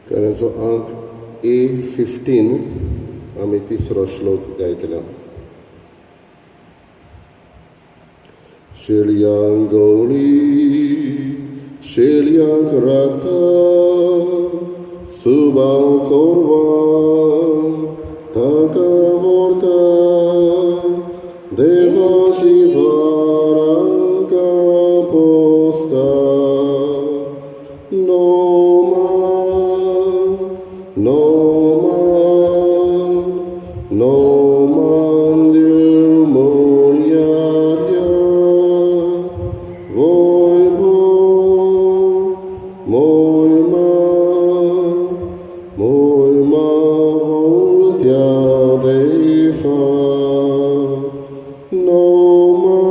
कारण अंक A15 आमी तिसरो श्लोक गायतलो. शेळयांक गवळी शेळयांक राखता सुबाव चोरवां ताका व्हरता देवाची वारांका पोसता No man Dieu moriaria voi moi ma voltia dei fa no man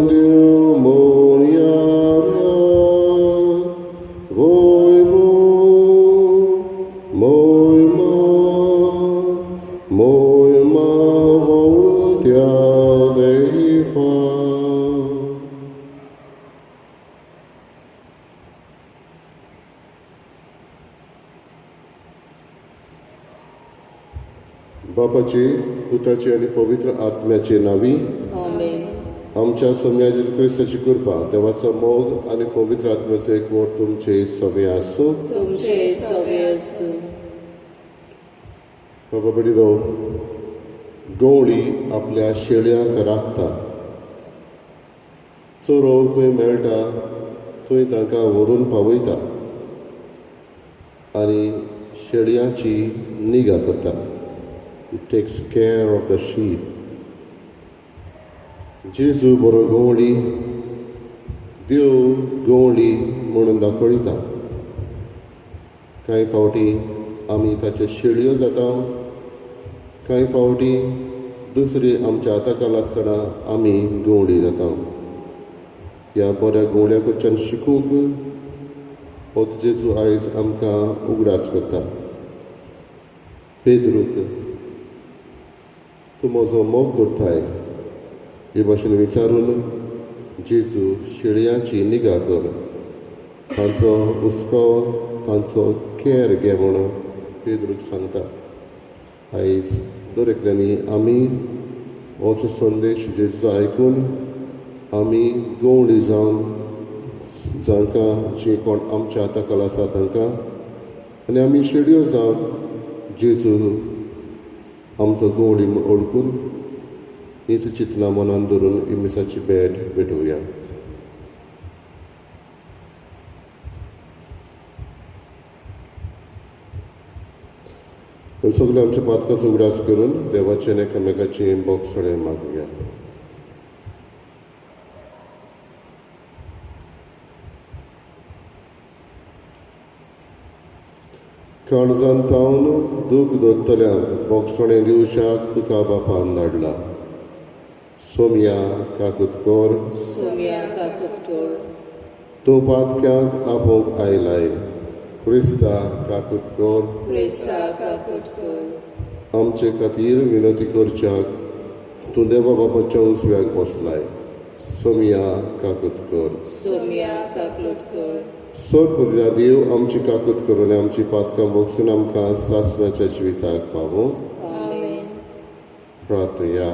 Dieu moriaria voi moi ma voltia dei fa. बापाचे पुताचे आणि पवित्र आत्म्याचे नावी आमेन. आमच्या सोम्या जेजू क्रिस्ताची कृपा देवाचा मोग आणि पवित्र आत्म्याचे एकवट तुमचे सगळे आसूं. तुमचे सवे असू. बाबा बडिदो गवळी आपल्या शेळयांक राखता. चोरो खंय मेळटा थंय तांकां व्हरून पावयता आनी शेळयांची निगा करता. It takes care of the sheep. जेजू बरो गवळी देव गवळी म्हणून दाखयता. कांय फावटी आमी ताच्यो शेळयो जाता, कांय फावटी दुसरी आमच्या आताकाल आसतना आमी गवळी जाता. ह्या बऱ्या गवळ्या कडच्यान शिकूंक होच जेजू आयज आमकां उगडास करता. पेद्रूक तूं म्हजो मोग करताय हे भाशेन विचारून जेजू शेळयांची निगा कर, तांचो हुस्को तांचो केअर घे म्हणून पेद्रूक सांगता. आयज दर एकल्यांनी आमी होचो संदेश जेजूचो आयकून आमी गवळी जावन जांकां जी कोण आमच्या आताकाल आसा तांकां आनी आमी शेळयो जावन जेजू आमचो गवळी म्हूण ओळखून हीच चिंतनां मनान धरून इमिसाची भेट भेटोवया. सगळे आमच्या पातकाचो उगडास करून देवाचे आनी एकामेकाची बोगसणे मागुया. काळजांत तावन दूख दोत्तल्यांक बोगसणे दिवच्याक तुका बापान धाडला. सोम्या काकुतकोर सोम्या काकुटकोर. तो पातक्यांक आपोवंक आयलाय. क्रिस्ता काकुतकोर. क्रिस्ता काकुटकोर. आमचे खातीर विनंती करच्याक तूं देवा बापाच्या उजव्याक बसलाय. सोम्या काकुतकोर. सोम्या काकुटकोर. सोड पुर्या देव आमची काकूत करून आमची पातकां बोगसून आमकां सासणाच्या जिविताक पावूं. आमेन. प्रार्थया.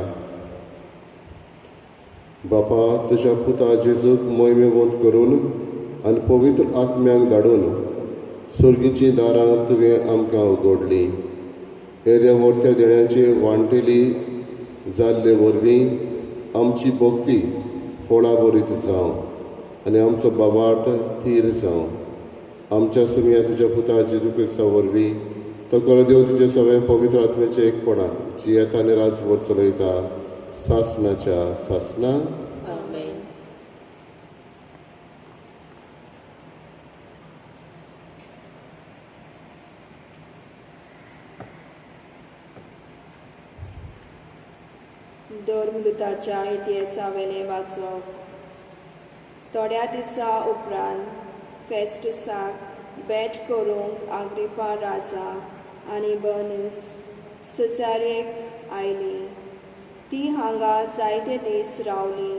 बापा तुज्या पुता जेजूक मोहिमेवंत करून आनी पवित्र आत्म्याक धाडून सुर्गीची दारां तुवें आमकां उगडलीं. हे व्हडट्या देण्याचे वांटेली जाल्ले वरवीं आमची भक्ती फळां बरीत जावं आनी आमचो भावार्थ थीर जावं. आमच्या सुमया तुज्या पुता जेजू क्रिस्ता वरवीं तो करो देव तुजे सगळे पवित्र आत्म्याचे एकपणान जियेता आनी राजभर चलयता सासणाच्या सासना. आमेन. धर्मदुताच्या इतिहासावेले वाचप. थोड्या दिसा उपरांत फेस्टुसाक भेट करूंक अग्रिपा राजा आनी बर्निस सिसारेक आयली. ती हांगा जायते दीस रावली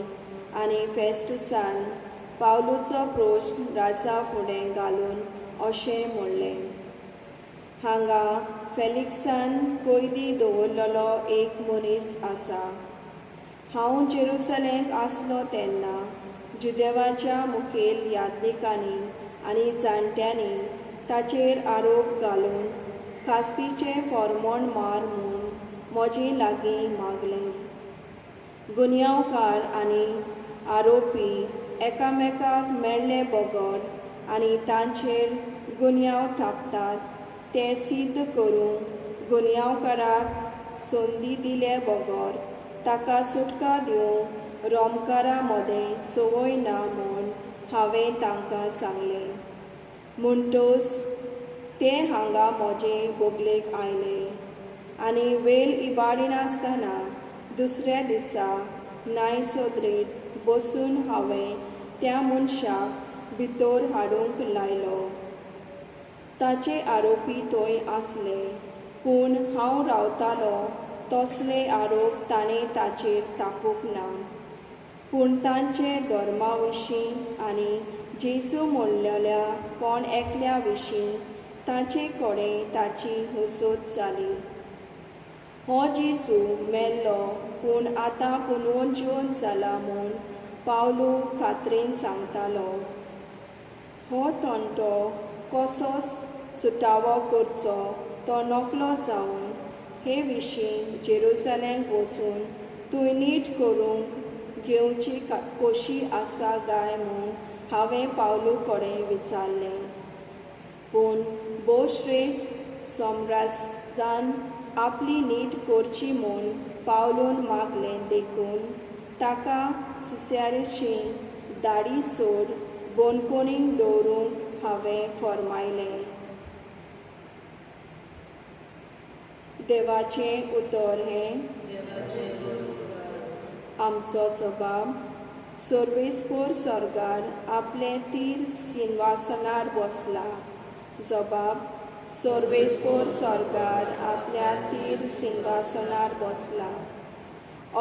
आनी फेस्टुसान पावलूचो प्रोश्ट राजा फुडें घालून अशें म्हणलें, हांगा फेलिक्सान कैदी दवरलेलो एक मनीस आसा. हांव जेरुसलेमांत आसलो तेन्ना जुदेवाच्या मुखेल यादनिकांनी आनी जाणट्यांनी ताचेर आरोप घालून खास्तीचें फॉर्मोण मार म्हूण म्हजे लागीं मागलें. गुन्यांवकार आनी आरोपी एकामेकाक मेळ्ळे बगर आनी तांचेर गुन्यांव थापतात तें सिद्ध करूंक गुन्यांवकाराक संदी दिले बगर ताका सुटका दिवंक रोमकारां मदें संवय ना म्हूण हांवें तांकां सांगलें. म्हणटोच ते हांगा म्हजे बोगलेक आयले आनी वेल इबाडिनासतना दुसऱ्या दिसा न्यायसोदरेंत बसून हांवें त्या मनशाक भितर हाडूंक लायलो. ताचे आरोपी थंय आसले, पूण हांव रावतालो तसले आरोप ताणें ताचेर थापूंक ना. पूण तांचे धर्मा विशीं आनी जेजू म्हणलेल्या कोण एकल्या विशीं ताचे कडेन ताची हसत जाली. हो जेजू मेल्लो पूण आतां पुनर्जीवन जाला म्हूण पावलू खात्रेन सांगतालो. हो टोंटो कसो सुटावो करचो तो नकलो जावन हे विशीं जेरुसलेमांत वचून थंय नीट करूंक घेवची कशी आसा काय म्हूण हांवें पावलू कडेन विचारलें. पूण बोश्रेज सम्राजान आपली नीट करची म्हूण पावलून मागलें देखून ताका सिसेरीशीं धाडी सोड बोनकोणीक दवरूंक हांवें फर्मायलें. देवाचें उतर हें आमचो जबाब. सर्वेस्पर स्वर्गार आपले तीर सिंहासनार बसला. जबाब. सर्वेस्पर स्वर्गार आपल्या तीर सिंहासनार बसला.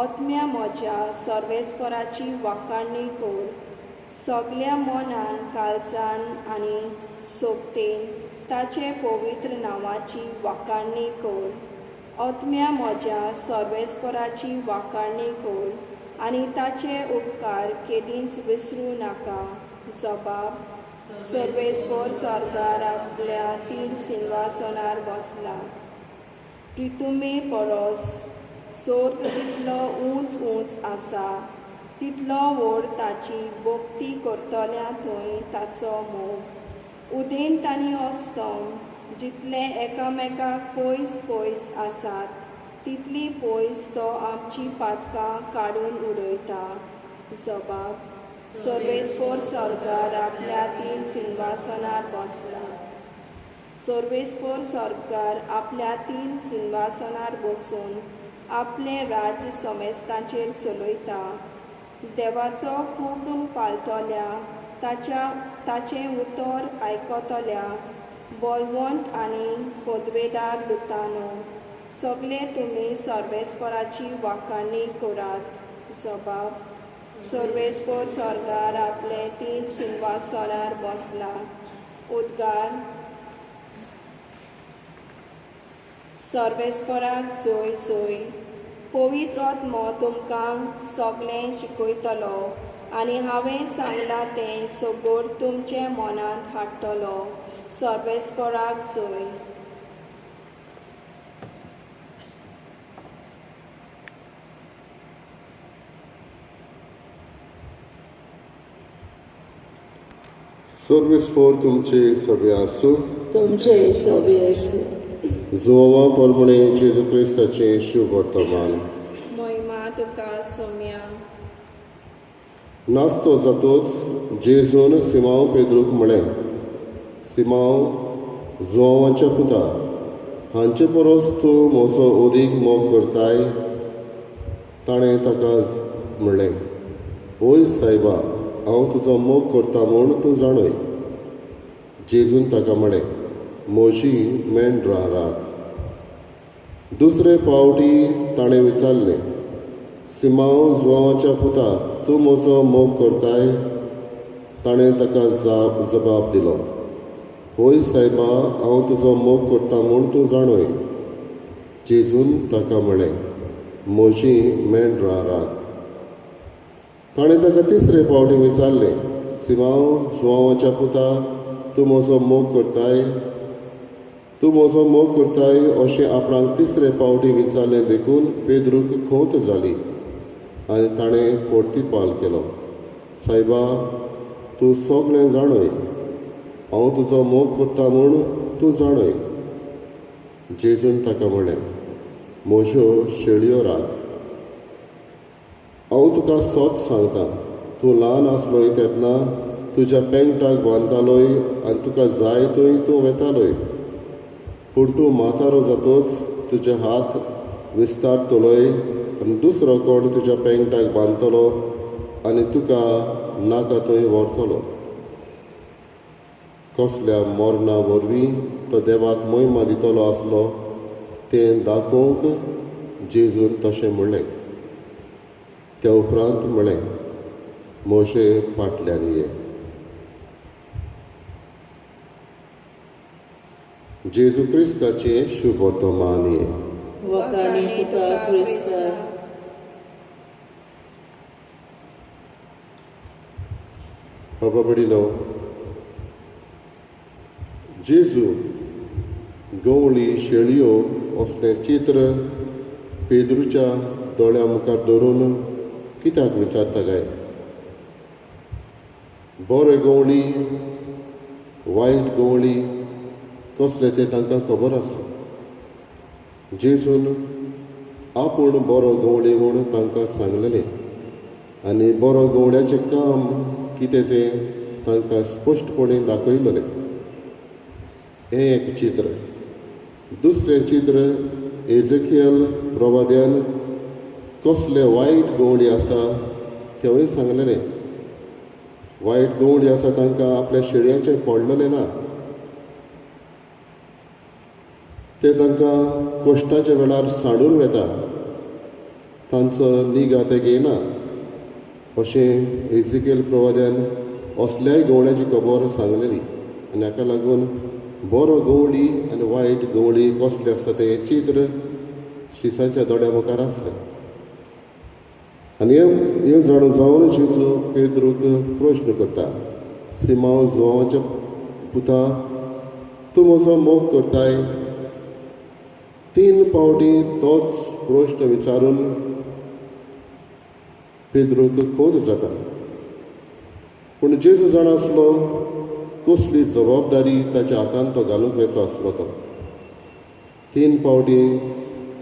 आत्म्या म्हज्या सर्वेस्पराची वाखाणणी कर. सगल्या मनान काळजान आनी सोबतेन ताचे पवित्र नांवाची वाखाणणी कर. आत्म्या म्हज्या सर्वेस्पराची वाखाणणी कर आनी ताचे उपकार केदींच विसरूं नाका. जबाब. सर्वेस्पर स्वर्गार आपल्या तीर सिंहासनार बसला. प्रितुमे परस स्वर्ग जितलो उंच उंच आसा तितलो व्हड ताची भक्ती करतल्या थंय ताचो मोग. उदेंत आनी अस्तम जितले एकामेकाक पयस पयस आसात तितली पयस तो आमची पातकां काडून उडयता. जबाब. सर्वेस्पर स्वर्गार आपल्या तीर सिंहासनार बसला. सर्वेस्पर स्वर्गार आपल्या तीर सिंहासनार बसून आपले राज्य समेस्तांचेर चलयता. देवाचो हुकम पाळटल्या ताचें उतर आयकतल्या बलवंत आनी पदवेदार दुतांनो, सगळे तुमी सर्वेस्पराची वाखाणणी करात. जबाब. सर्वेस्पर स्वर्गार आपले तीर सिंहासनार बसला. उद्गार. सर्वेस्पराक जय जय. पवित्र आत्मो तुमकां सगळें शिकयतलो आनी हांवें सांगलां तें सगोर तुमचे मनांत हाडटलो. सर्वेस्पराक जय. सर्वेस्पर तुमचे सगळे आसूं. तुमचे सोबी आसूं. जुवां परमणे जेजू क्रिस्ताचें शुभ वर्तमान. महिमा तुका सौम्या. नाचतो जातोच जेजून सिमांव पेद्रूक म्हळें, सिमांव जुवांच्या पुता, हांचे परस तूं म्हजो ओदीक मोग करताय. ताणें ताका म्हणलें, ओय सायबा, हांव तुजो मोग करता म्हूण तूं जाणय. जेजून ताका म्हळें, म्हजी मेंढरां राख. दुसरे फावटी ताणें विचारलें, सिमांव जुवांच्या पुता तूं म्हजो मोग करताय. ताणें ताका जबाब दिलो, होय सायबा, हांव तुजो मोग करता म्हूण तूं जाणय. जेजून ताका म्हळें, म्हजी मेंढरां राख. ताणें ताका तिसरे फावटी विचारलें, सिमांव जुवांच्या पुता तूं म्हजो मोग करताय. तूं म्हजो मोग करताय अशें आपणाक तिसरे फावटी विचारलें देखून पेद्रूक खोंत जाली आनी ताणें परती पाल केलो, सायबा, तूं सगळें जाणय. हांव तुजो मोग करता म्हूण तूं जाणय. जेजून ताका म्हळें, म्हज्यो शेळयो राख. हांव तुका सत सांगतां, तूं ल्हान आसलोय तेन्ना तुज्या पेंगटाक बांदतालोय आनी तुका जाय थंय तूं वेतालोय. पूण तूं म्हातारो जातूच तुजे हात विस्तारतलोय आनी दुसरो कोण तुज्या पेंगटाक बांदतलो आनी तुका नाका थंय व्हरतलो. कसल्या मरणा वरवीं तो देवाक महिमा दितलो आसलो तें दाखोवंक जेजून तशें म्हणलें. त्या उपरांत म्हळें, मोशे फाटल्यान ये. जेजू क्रिस्ताचें शुभ वर्तमान ये. वखाणी तुका क्रिस्ता. बाबा बडिलो, जेजू गवळी शेळयो असलें चित्र पेद्रूच्या दोळ्या मुखार धरून कित्याक विचारता काय? बरे गवळी वायट गवळी कसले तें तांकां खबर आसलें. जेजून आपूण बरो गवळी म्हूण तांकां सांगलेलें आनी बरो गवळ्याचें काम कितें तें तांकां स्पश्टपणे दाखयलेलें. हें एक चित्र. दुसरें चित्र एझेकियल प्रवाद्यान कसले वायट गवळी आसा तेंवूय सांगलेलें. वायट गवळी आसा तांकां आपल्या शेळयांचें पडलेलें ना. ते तांकां कश्टाच्या वेळार सांडून वेता, तांचो निगा ते घेयना. अशें एझेकियल प्रवाद्यान असल्याय गवळ्याची खबर सांगलेली आनी हाका लागून बरो गवळी आनी वायट गवळी कसले आसता तें चित्र शिसाच्या दोळ्या मुखार आसलें. आनी हें जाणून जावन जेजू पेद्रूक प्रश्न करता, सिमांव जुवांच्या पुता तूं म्हजो मोग करताय. 3 फावटी तोच प्रश्न विचारून पेद्रूक खोद जाता. पूण जेजू जाणासलो कसली जबाबदारी ताच्या हातांत तो घालूंक वेचो आसलो तो. 3 फावटी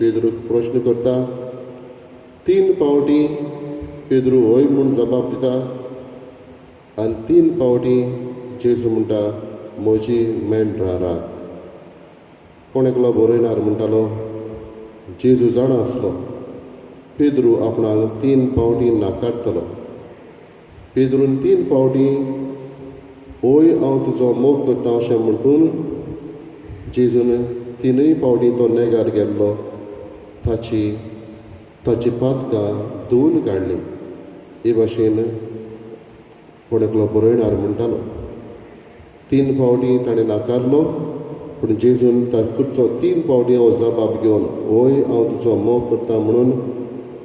पेद्रूक प्रश्न करता. 3 फावटी पेद्रू होय म्हूण जबाब दिता आनी 3 फावटी जेजू म्हणटा, म्हजी मेंढरां राख. कोण एकलो बरयणार म्हणटालो, जेजू जाणा आसलो पेद्रू आपणाक 3 फावटी नाकारतलो. पेद्रून 3 फावटी होय हांव तुजो मोग करता अशें म्हणून जेजून 3 फावटी तो नेगार गेल्लो ताची पातकां धुवन काडली. हे भाशेन कोण एकलो बरयणार म्हणटालो 3 फावटी ताणें नाकारलो, पूण जेजून ताचो 3 फावटी हांव जबाब घेवन होय हांव तुजो मोग करता म्हणून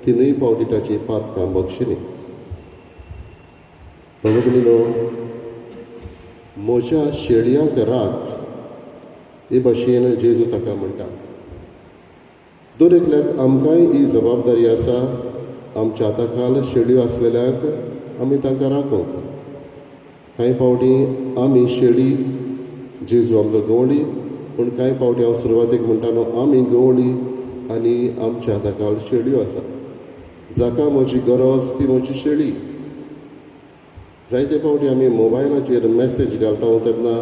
3 फावटी ताची पातकां बक्षिली. भगवतीनो, म्हज्या शेळयांक राख हे भाशेन जेजू ताका म्हणटा. दर एकल्याक आमकांय ही जबाबदारी आसा. आमच्या हाताखाल शेळयो आसलेल्यांक आमी तांकां राखोवंक. कांय फावटी आमी शेळी, जेजू आमचो गवळी, पूण कांय फावटी हांव सुरवातेक म्हणटालो आमी गवळी आनी आमच्या हाताखाल शेळयो आसा. जाका म्हजी गरज ती म्हजी शेळी. जायते फावटी आमी मोबायलाचेर मॅसेज घालता तेन्ना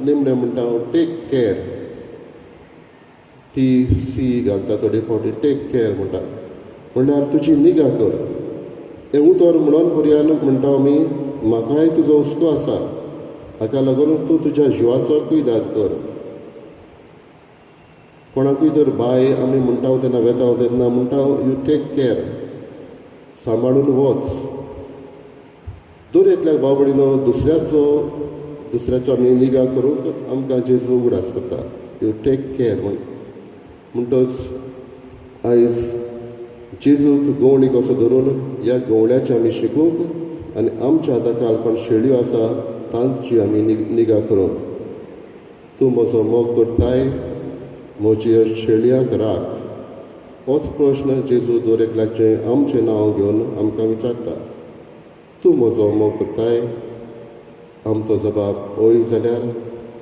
निमणें म्हणटा टेक केअर, TC घालता थोडे फावटी टेक केअर म्हणटा. म्हणल्यार तुजी निगा कर. हें उतर म्हणून पर्यान म्हणटा आमी म्हाकाय तुजो हुस्को आसा, हाका लागून तूं तुज्या जिवाचो कुयदाद कर. कोणाकूय तर बाय आमी म्हणटा तेन्ना वेता तेन्ना म्हणटा यू टेक केअर. सांबाळून वच. दर एकल्याक भाव भयणीनो दुसऱ्याचो आमी निगा करूंक आमकां जेजू उगडास करता. यू टेक केअर म्हणटच आयज जेजूक गवंडी कसो धरून ह्या गवंड्याचें आमी शिकूंक आनी आमच्या आतां काळखंड शेळयो आसा तांची आमी निगा करूंक. तूं म्हजो मोग करताय, म्हज्या शेळयांक राख. होच प्रश्न जेजू दर एकल्याचें आमचें नांव घेवन आमकां विचारता. तूं म्हजो मोग करताय? आमचो जबाब ओय जाल्यार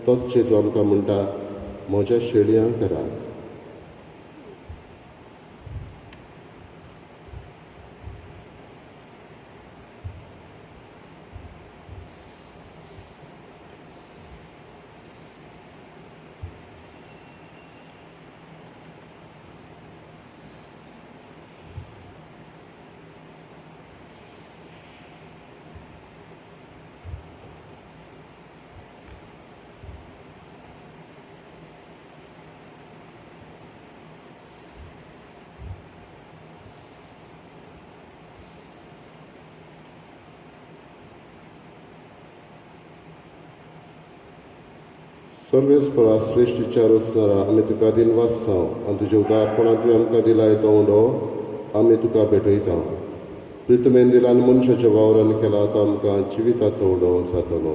तोच जेजू आमकां म्हणटा, म्हज्या शेळयांक राख. सर्वेस्परा श्रेश्ठ विचारसणारा आमी तुका दिनवास जावं आनी तुज्या उदारपणान तुवें आमकां दिलाय तो उंडो आमी तुका भेटयता. प्रितमेन दिलान मनशाच्या वावरान केला तो आमकां जिविताचो उंडो जातलो.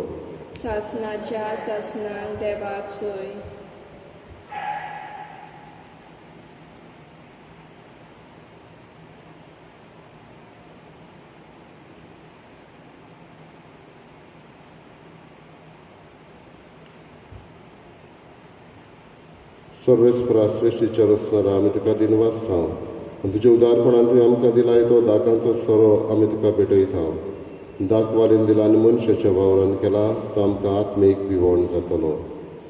सासणाच्या सासणाक देवाक सोय. सर्वेस्परा श्रेश्ठ विचारसणारा आमी तुका दिनवास जावं आनी तुज्या उदारपणान तुवें आमकां दिलाय तो दाकांचो सोरो आमी तुका भेटयता. दाक वालीन दिलान मनशाच्या वावरान केला तो आमकां आत्मीक विवण जातलो.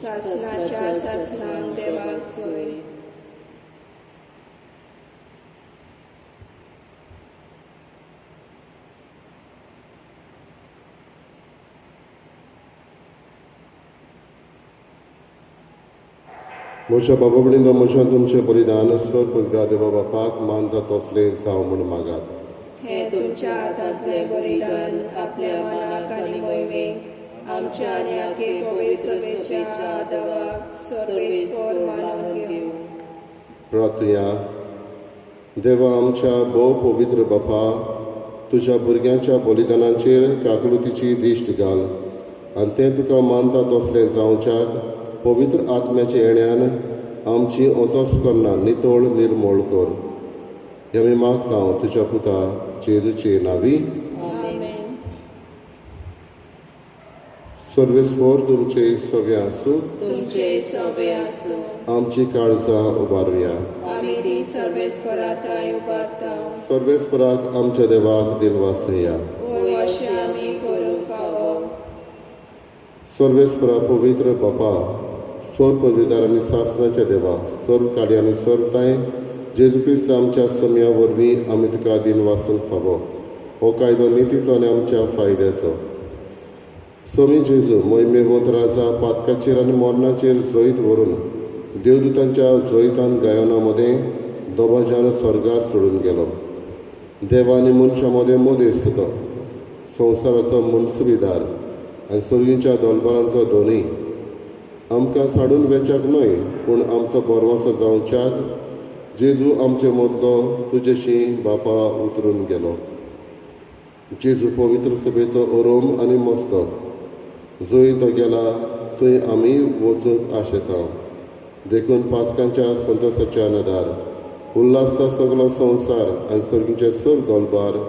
सासणाच्या सासणाक देवाक सोय. म्हज्या बाबा भयणीनो म्हज्या तुमचें बलिदान सर पगदा देवा बापाक मानता तसलें जावं म्हूण मागात. हे तुमच्या हातांतलें बलिदान आपल्या मनाक आनी मोहिमेक आमच्या आनी आखे पवित्र सभेच्या आदाराक सर्वेस्पर मानून घेवं. प्रार्थया. देवा आमच्या भोव पवित्र बापा, तुज्या भुरग्यांच्या बलिदानाचेर काकुळतीची दिश्ट घाल आनी तें तुका मानता तसलें जावच्याक पवित्र आत्म्याच्या येण्यान आमची ओतोस्करणां नितळ निर्मळ कर. हें आमी मागता तुज्या पुता जेजूचे नांवी. आमेन. सर्वेस्पर तुमचे सवे आसूं. तुमचे सवे आसूं. आमची काळजां उबारुया. आमी ती सर्वेस्पराताय उबारता. सर्वेस्पराक आमच्या देवाक दिनवास दिया. ओय अशें आमी करूंक फावो. सर्वेस्परा पवित्र बापा, सर पदवीदार आनी सासणाच्या देवा, सर्व काडी आनी सरताय जेजू क्रिस्त आमच्या सम्या वरवीं आमी तुका दिनवासूंक फावो. हो कायदो नितीचो आनी आमच्या फायद्याचो. सोमी जेजू मोहिमेवंत राजा पातकाचेर आनी मरणाचेर जैत व्हरून देवदूतांच्या जैतान गायना मदें दोबाज्यान स्वर्गार चडून गेलो. देवा आनी मनशा मदें मदेस्त तो संवसाराचो मनसुबेदार आनी सर्गींच्या दोलबारांचो दोनूय आमकां साडून वेचाक न्हय पूण आमचो बरवासो जावच्याक जेजू आमचे मदलो तुजेशी बापा उतरून गेलो. जेजू पवित्र सभेचो ओरोम आनी मस्तक जंय तो गेला थंय आमी वचूंक आशेता. देखून पास्कांच्या संतोसाच्या नदार उल्हासा सगलो संवसार आनी सर्गींचे सर दोलबार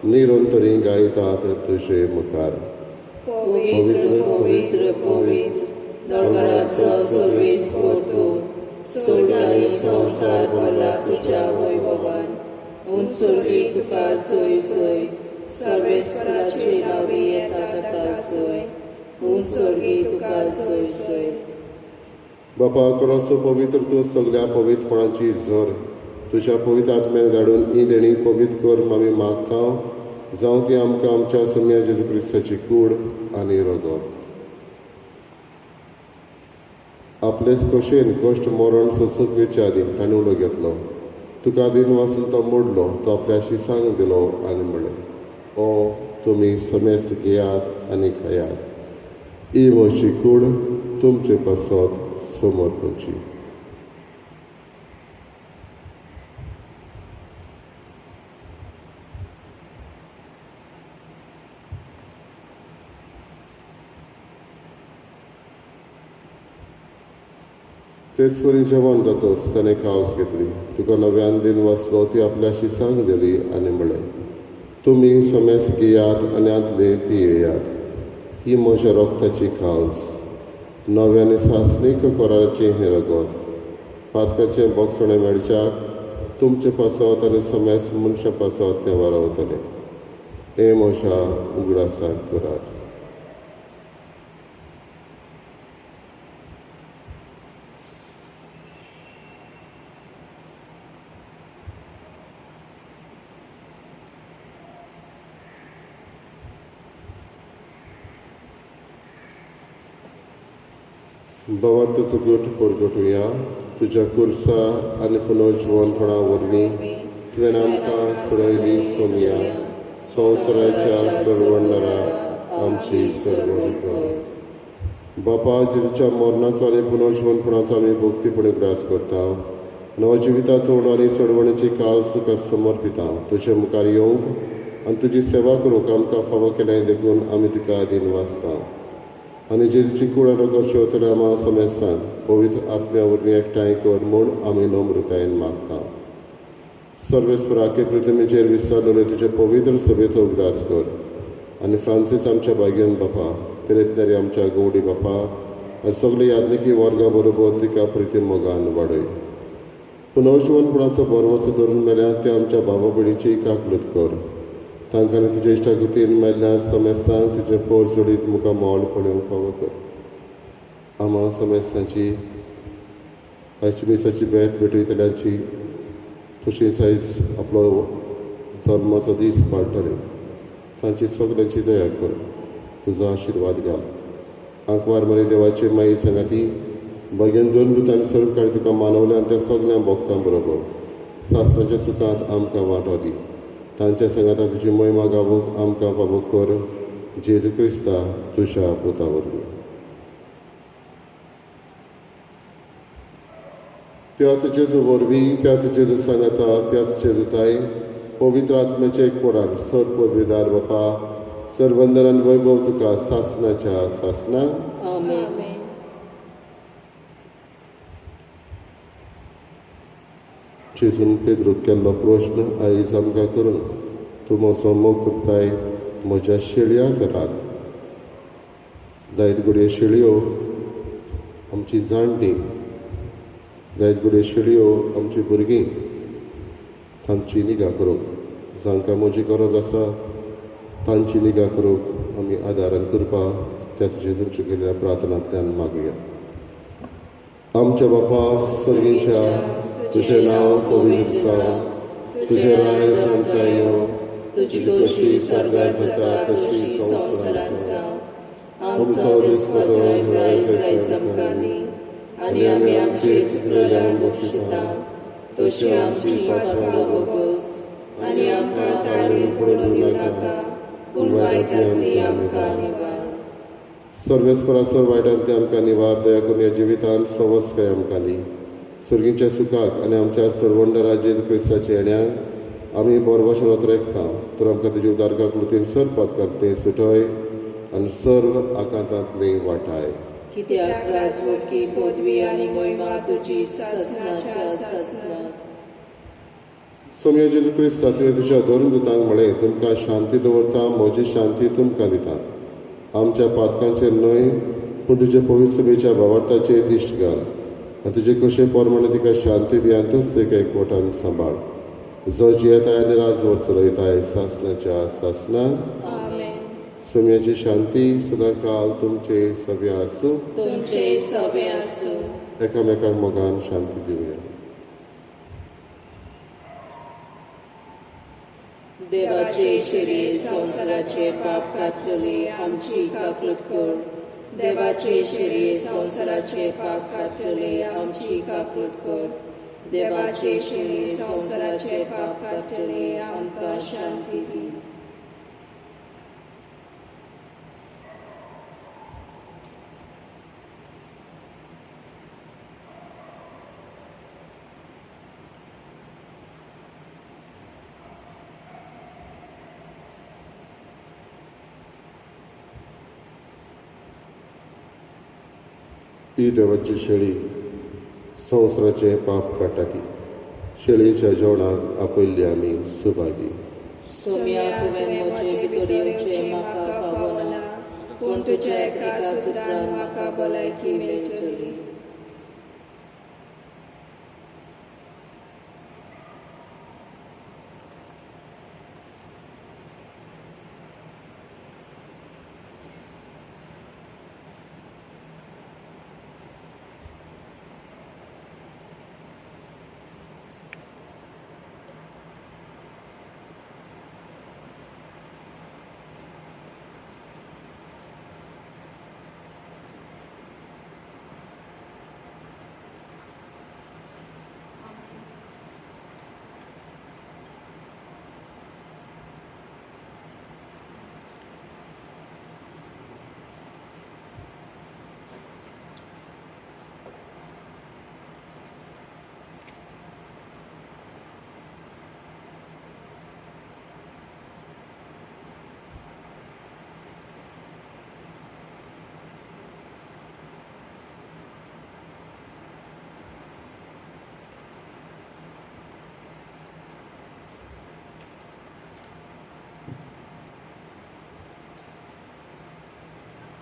निरंतरी गायतात तुजे मुखार. पवित्र पवित्र पवित्र दरबाराचो सर्वेस्पर तूं, स्वर्ग आनी संवसार भरला तुज्या वैभवान. उंच स्वर्गी तुका सोय सोय. सर्वेस्पराची नांवी येता ताका सोय. उंच स्वर्गी तुका सोय सोय. बापा खरोच पवित्र तूं सगळ्या पवित्रपणाची झर तुज्या पवित्र आत्म्याक धाडून ही देणी पवित्र कर म्हूण आमी मागता. जावं ती आमकां आमच्या सम्या जेजू क्रिस्ताची कूड आनी रगत. आपलेच कशेन कश्ट मरण सोंसूंक वेच्या आदी ताणें उलो घेतलो. तुका दिन वाचून तो मोडलो, तो आपल्याशी सांग दिलो आनी म्हणलें, ओ तुमी समेस्त घेयात आनी खायात. ही म्हशी कूड तुमचे पासत समोर खंयची. तेच परी जेवण जातोच ताणें कावस घेतली. तुका नव्यान दिन वाचलो ती आपल्याशी सांग दिली आनी म्हणलें, तुमी समेस्त घेयात आनी आदले पियेयात. ही म्हज्या रोगताची खावस, नव्याने सासणीक कोराचें हें रगत. पातकाचें बोगसणें मेळच्याक तुमचे पासत आनी समेस्त मनशां पासत तें वारावतलें. हे म्हज्या उगडासाक करात. भवार्थाचो गोठ परगटुया. तुज्या कुर्सा आनी पुनर्जीवनपणा वरवीं तुवें आमकां सडयली सोमया. संवसाराच्या सरवंडरा आमची सरवण कर. बापा, जेजूच्या मरणाचो आनी पुनर्जीवनपणाचो आमी भक्तीपणे ग्रास करता. नव जिविताचो उणारी सडवणीची काल तुका समर्पिता. तुजे मुखार येवंक आनी तुजी सेवा करूंक आमकां फावो केलें देखून आमी तुका दिन वाचता. आनी जेजूची कूड आनी रगत शेवतले आमा समेस्तांक पवित्र आत्म्या वरवीं एकठांय कर म्हूण आमी नम्रतायेन मागता. सर्वेस्पराके पृथ्वीचेर विस्तारलेले तुजे पवित्र सभेचो उगडास कर. आनी फ्रांसीस आमच्या भाग्यन बापा, फिरयतणारी आमच्या गवडी बापा आनी सगळे यादनिकी वर्गा बरोबर तिका प्रितीन मोगान वाडय. पुनर्जीवनपणाचो बरवचो धरून मेल्यात ते आमच्या भावा भयणीची काकलूत कर. तांकां आनी तुज्या इश्टागतीन मेल्ल्या समेस्तांक तुजें पोर जोडीत मुखार मोलपणे फावो कर. आमा समेस्तांची आयच्या दिसाची भेट भेटयतल्यांची तशींच आयज आपलो जल्माचो दीस पाळटले. तांची सगळ्यांची दया कर. तुजो आशिर्वाद घाल. आंकवार मरे देवाची माई सांगाती भगेन दोन दुतांनी सर्व काळी तुका मानवल्या त्या सगळ्या भक्तां बरोबर सासणाच्या सुखांत आमकां वांटो दी. तांच्या संगाता तुजी महिमा गावूंक आमकां फावो कर. जेजू क्रिस्ता तुज्या पुता वरवीं. त्याच जेजू वरवीं, त्याच जेजू सांगाता, त्याच जेजूताय पवित्र आत्म्याचे एकपणान सर पदवीदार बापा, सर्वंदर आनी वैभव तुका सासणाच्या सासणाक. आमेन. जेजून पेद्रूक केल्लो प्रश्न आयज आमकां करूंक तूं म्हजो मोग करताय म्हज्या शेळयांक राख. जायत घडये शेळयो आमची जाणटी, जायत घडये शेळयो आमची भुरगीं, तांची निगा करूंक, जांकां म्हजी गरज आसा तांची निगा करूंक आमी आदारान करपाक त्याच जेजूंच्या केल्ल्या प्रार्थनांतल्यान मागुया. आमच्या बापा सर्गीच्या तुझें नांव पवित्र जावं, तुजें राय आमकां येवं, तुजी कशी स्वर्गांत जाता तशी संवसारांत जावं. आमचो दिसपतो आयज आमकां दी आनी आमी आमची चुकलेल्यांक बक्षिता तशी आमची पातकां बगोस आनी आमकां ताळीन पडून दिवं नाका पूण वायटांतली आमकां निवार. सर्वेस्परासर वायटांतली आमकां निवार. दया करून ह्या जिवितांत सवस्काय आमकां दी. सर्गीच्या सुखाक आनी आमच्या सरवंडरा जेजू क्रिस्ताच्या येण्याक आमी बरो भाशेन वतरेकता. तर आमकां तुजी उदारका कृतीन सर्व पातकांतली सुटय आनी सर्व आकांतांतली वाटाय. कित्याक राजवटकी पदवी आनी महिमा तुजी सासणाच्या सासणाक. सोम्या जेजू क्रिस्ता तुवें तुज्या दोन दुतांक म्हळें, तुमकां शांती दवरता, म्हजी शांती तुमकां दिता. आमच्या पातकांचेर न्हय पूण तुजे पवित्र सभेच्या भावार्थाचेर दिश्ट घाल. आनी तुजे कशे पोरमाणे तिका शांती दी आनी तूच तिका एकवटान सांबाळ. जो जियेताय आनी राजवट चलयताय सासणाच्या सासणाक. आमेन. सोम्याची शांती सदां काल तुमचे सभे आसूं. तुमचे सभे आसूं. एकामेकाक मोगान शांती दिवया. देवाचे शेळये संवसाराचे पाप काडटली आमची काकलूत कर. देवाचे शेळये संवसाराचे पाप काडटली आमची काकलूत कर. देवाचे शेळी संवसाराचे पाप काडटले आमकां शांती दी. ही देवाची शेळी संवसाराचे पाप काडटा ती. शेळयेच्या जेवणाक आपयल्ली आमी सुभागी. सोम्या तुवें म्हजे भितर येवचें म्हाका फावना, पूण तुज्या एका सुत्रान म्हाका भलायकी मेळटली.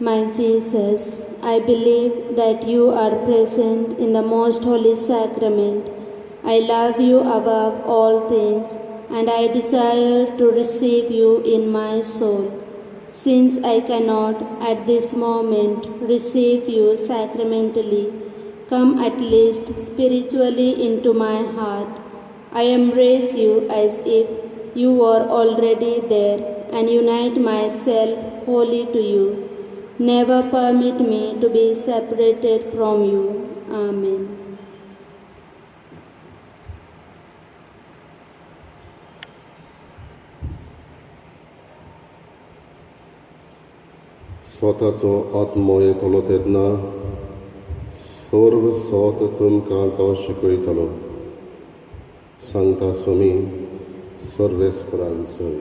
My Jesus, I believe that you are present in the most holy sacrament. I love you above all things, and I desire to receive you in my soul. Since I cannot at this moment receive you sacramentally, come at least spiritually into my heart. I embrace you as if you were already there and unite myself wholly to you. Never permit me to be separated from you. Amen. स्वताचो आत्मो येतलो तेन्ना सर्व सोत तुमकां तो शिकयतलो. सांगता सोमी सर्वेस्परा विसय.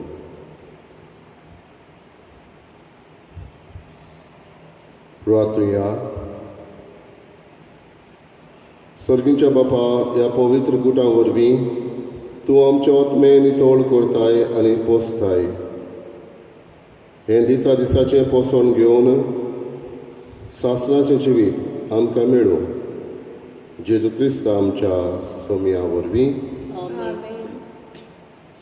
प्रार्थया. सर्गींच्या बापा, ह्या पवित्र गुटां वरवीं तूं आमचे आत्मे नितोळ करताय आनी पोसताय. हें दिसाचें पोसण घेवन सासणाचें जिवीत आमकां मेळूं. जेजू क्रिस्त आमच्या सोमया वरवीं.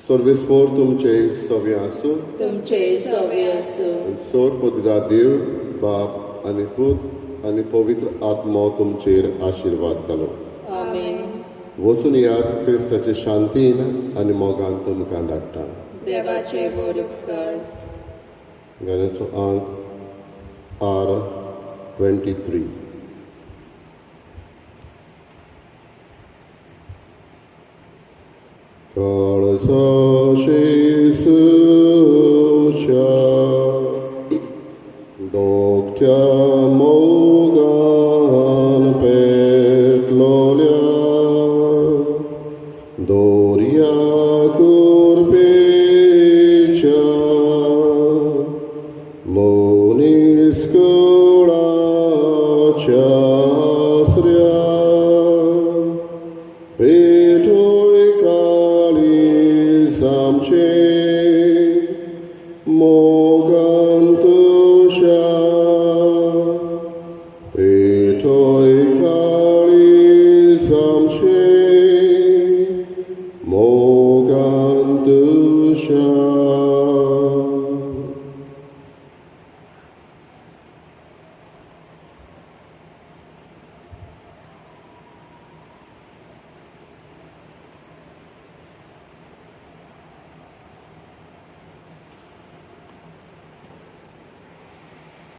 सर्वेस्पोर तुमचे सवे आसूं. तुमचे सवे आसूं. सोर पतिदा देव बाप आनी पूत आनी पवित्र आत्मो तुमचेर आशिर्वाद घालो. आमेन. वचून यात क्रिस्ताचे शांतीन आनी मोगान तुमकां धाडटा. देवाचे बरे उपकार. गाण्याचो अंक R23. काळसा शेसूच्या दोगत्या मोगान पेटलोल्या दोर्या कुर्बेच्या मोनिस्कळाच्या आसऱ्या पेटोय काळीज आमचे मोगान तुझ्या पेटोय काळीज आमचे